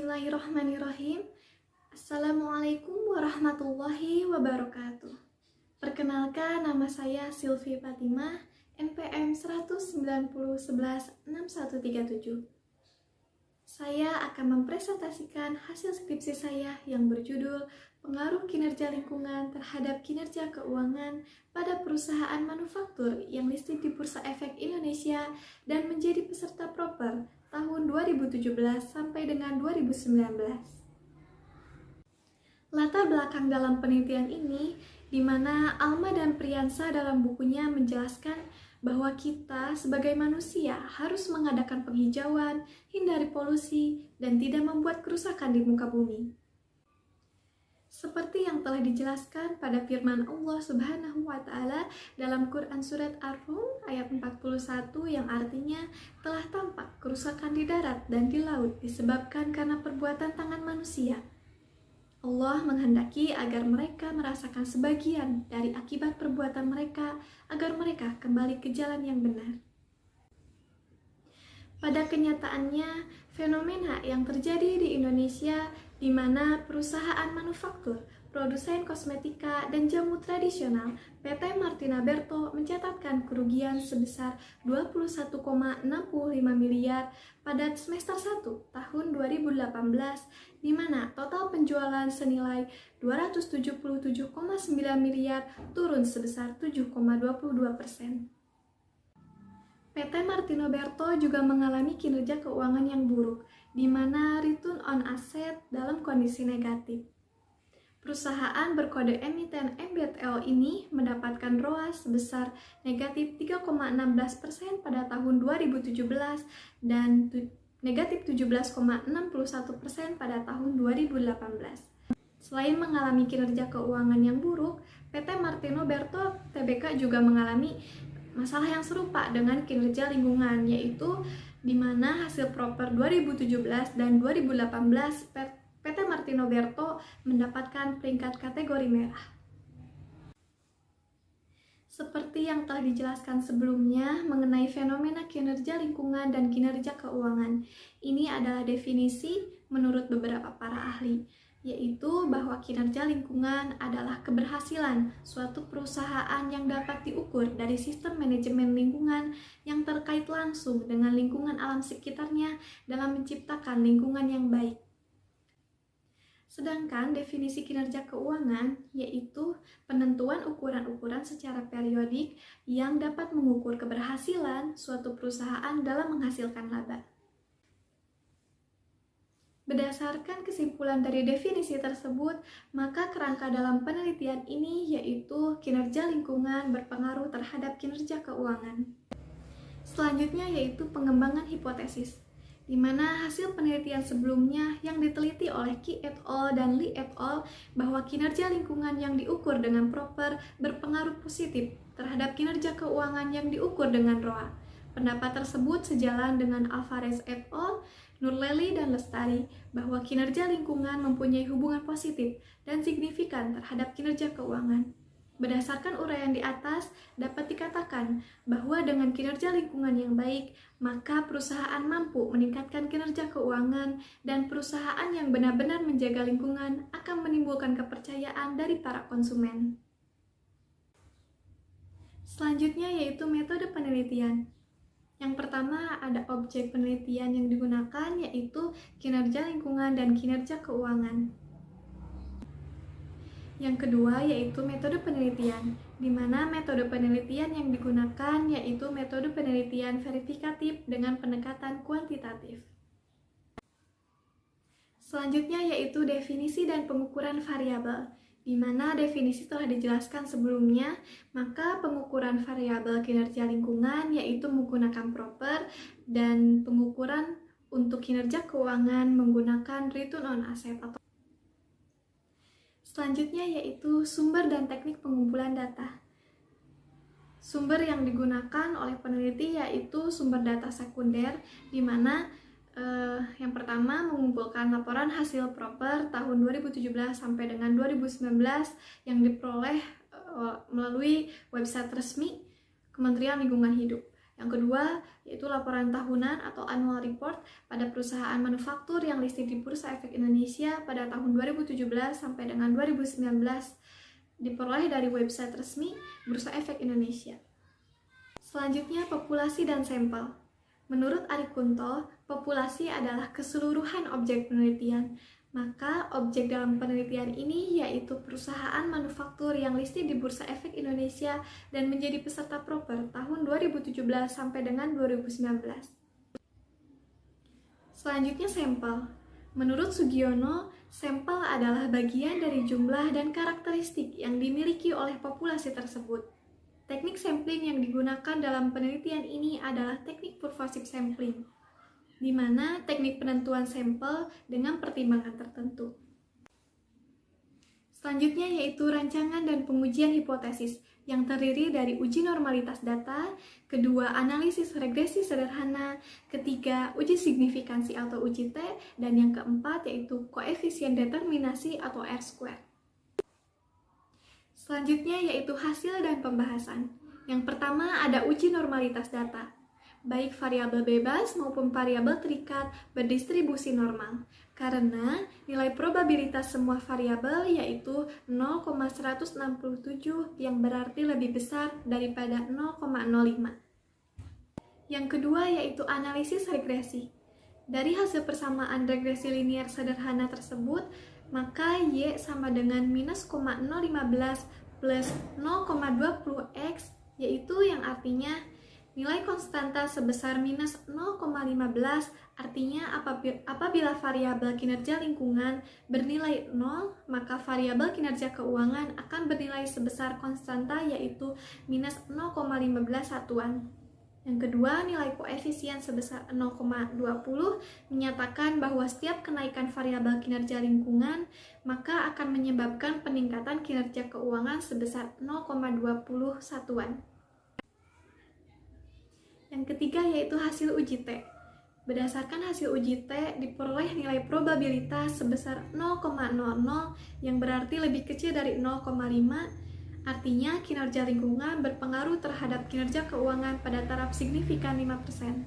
Bismillahirrahmanirrahim. Assalamualaikum warahmatullahi wabarakatuh. Perkenalkan, nama saya Sylvie Fatimah, NPM 190116137. Saya akan mempresentasikan hasil skripsi saya yang berjudul Pengaruh Kinerja Lingkungan terhadap Kinerja Keuangan pada Perusahaan Manufaktur yang listed di Bursa Efek Indonesia dan menjadi peserta proper tahun 2017 sampai dengan 2019. Latar belakang dalam penelitian ini, di mana Alma dan Priyansa dalam bukunya menjelaskan bahwa kita sebagai manusia harus mengadakan penghijauan, hindari polusi, dan tidak membuat kerusakan di muka bumi. Seperti yang telah dijelaskan pada firman Allah Subhanahu wa Ta'ala dalam Quran Surat Ar-Rum ayat 41 yang artinya telah tampak kerusakan di darat dan di laut disebabkan karena perbuatan tangan manusia. Allah menghendaki agar mereka merasakan sebagian dari akibat perbuatan mereka agar mereka kembali ke jalan yang benar. Pada kenyataannya, fenomena yang terjadi di Indonesia di mana perusahaan manufaktur, produsen kosmetika, dan jamu tradisional PT Martina Berto mencatatkan kerugian sebesar 21,65 miliar pada semester 1 tahun 2018, di mana total penjualan senilai 277,9 miliar turun sebesar 7,22%. PT Martina Berto juga mengalami kinerja keuangan yang buruk, di mana return on asset dalam kondisi negatif. Perusahaan berkode emiten MBTL ini mendapatkan ROAS sebesar negatif 3,16% pada tahun 2017 dan negatif 17,61% pada tahun 2018. Selain mengalami kinerja keuangan yang buruk, PT Martina Berto Tbk juga mengalami masalah yang serupa dengan kinerja lingkungan, yaitu di mana hasil proper 2017 dan 2018 PT Martina Berto mendapatkan peringkat kategori merah. Seperti yang telah dijelaskan sebelumnya mengenai fenomena kinerja lingkungan dan kinerja keuangan, ini adalah definisi menurut beberapa para ahli, yaitu bahwa kinerja lingkungan adalah keberhasilan suatu perusahaan yang dapat diukur dari sistem manajemen lingkungan yang terkait langsung dengan lingkungan alam sekitarnya dalam menciptakan lingkungan yang baik. Sedangkan definisi kinerja keuangan yaitu penentuan ukuran-ukuran secara periodik yang dapat mengukur keberhasilan suatu perusahaan dalam menghasilkan laba. Berdasarkan kesimpulan dari definisi tersebut, maka kerangka dalam penelitian ini yaitu kinerja lingkungan berpengaruh terhadap kinerja keuangan. Selanjutnya yaitu pengembangan hipotesis, di mana hasil penelitian sebelumnya yang diteliti oleh Qi et al. Dan Li et al. Bahwa kinerja lingkungan yang diukur dengan proper berpengaruh positif terhadap kinerja keuangan yang diukur dengan ROA. Pendapat tersebut sejalan dengan Alvarez et al., Nurleli dan Lestari bahwa kinerja lingkungan mempunyai hubungan positif dan signifikan terhadap kinerja keuangan. Berdasarkan uraian di atas, dapat dikatakan bahwa dengan kinerja lingkungan yang baik, maka perusahaan mampu meningkatkan kinerja keuangan dan perusahaan yang benar-benar menjaga lingkungan akan menimbulkan kepercayaan dari para konsumen. Selanjutnya yaitu metode penelitian. Yang pertama ada objek penelitian yang digunakan yaitu kinerja lingkungan dan kinerja keuangan. Yang kedua yaitu metode penelitian, di mana metode penelitian yang digunakan yaitu metode penelitian verifikatif dengan pendekatan kuantitatif. Selanjutnya yaitu definisi dan pengukuran variabel, di mana definisi telah dijelaskan sebelumnya, maka pengukuran variabel kinerja lingkungan yaitu menggunakan proper dan pengukuran untuk kinerja keuangan menggunakan return on asset atau selanjutnya yaitu sumber dan teknik pengumpulan data. Sumber yang digunakan oleh peneliti yaitu sumber data sekunder, di mana yang pertama mengumpulkan laporan hasil proper tahun 2017 sampai dengan 2019 yang diperoleh melalui website resmi Kementerian Lingkungan Hidup. Yang kedua, yaitu laporan tahunan atau annual report pada perusahaan manufaktur yang listed di Bursa Efek Indonesia pada tahun 2017 sampai dengan 2019, diperoleh dari website resmi Bursa Efek Indonesia. Selanjutnya, populasi dan sampel. Menurut Ari Kunto, populasi adalah keseluruhan objek penelitian. Maka objek dalam penelitian ini yaitu perusahaan manufaktur yang listed di Bursa Efek Indonesia dan menjadi peserta proper tahun 2017 sampai dengan 2019. Selanjutnya sampel. Menurut Sugiono, sampel adalah bagian dari jumlah dan karakteristik yang dimiliki oleh populasi tersebut. Teknik sampling yang digunakan dalam penelitian ini adalah teknik pervasive sampling, di mana teknik penentuan sampel dengan pertimbangan tertentu. Selanjutnya yaitu rancangan dan pengujian hipotesis yang terdiri dari uji normalitas data, kedua analisis regresi sederhana, ketiga uji signifikansi atau uji T, dan yang keempat yaitu koefisien determinasi atau R-square. Selanjutnya yaitu hasil dan pembahasan. Yang pertama ada uji normalitas data, baik variabel bebas maupun variabel terikat berdistribusi normal, karena nilai probabilitas semua variabel yaitu 0,167 yang berarti lebih besar daripada 0,05. Yang kedua yaitu analisis regresi. Dari hasil persamaan regresi linear sederhana tersebut, maka Y sama dengan minus 0,015 plus 0,20x, yaitu yang artinya nilai konstanta sebesar minus 0,15, artinya apabila variabel kinerja lingkungan bernilai 0, maka variabel kinerja keuangan akan bernilai sebesar konstanta yaitu minus 0,15 satuan. Yang kedua, nilai koefisien sebesar 0,20 menyatakan bahwa setiap kenaikan variabel kinerja lingkungan maka akan menyebabkan peningkatan kinerja keuangan sebesar 0,20 satuan. Yang ketiga yaitu hasil uji T. Berdasarkan hasil uji T diperoleh nilai probabilitas sebesar 0,00 yang berarti lebih kecil dari 0,5. Artinya, kinerja lingkungan berpengaruh terhadap kinerja keuangan pada taraf signifikan 5%.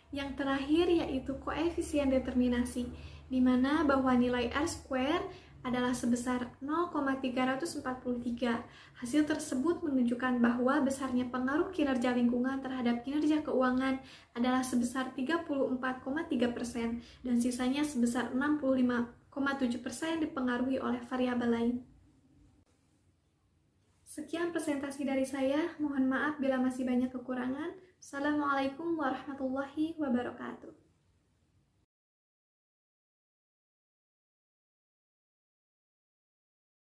Yang terakhir yaitu koefisien determinasi, di mana bahwa nilai R-square adalah sebesar 0,343. Hasil tersebut menunjukkan bahwa besarnya pengaruh kinerja lingkungan terhadap kinerja keuangan adalah sebesar 34,3% dan sisanya sebesar 65,7% dipengaruhi oleh variabel lain. Sekian presentasi dari saya, mohon maaf bila masih banyak kekurangan. Assalamualaikum warahmatullahi wabarakatuh.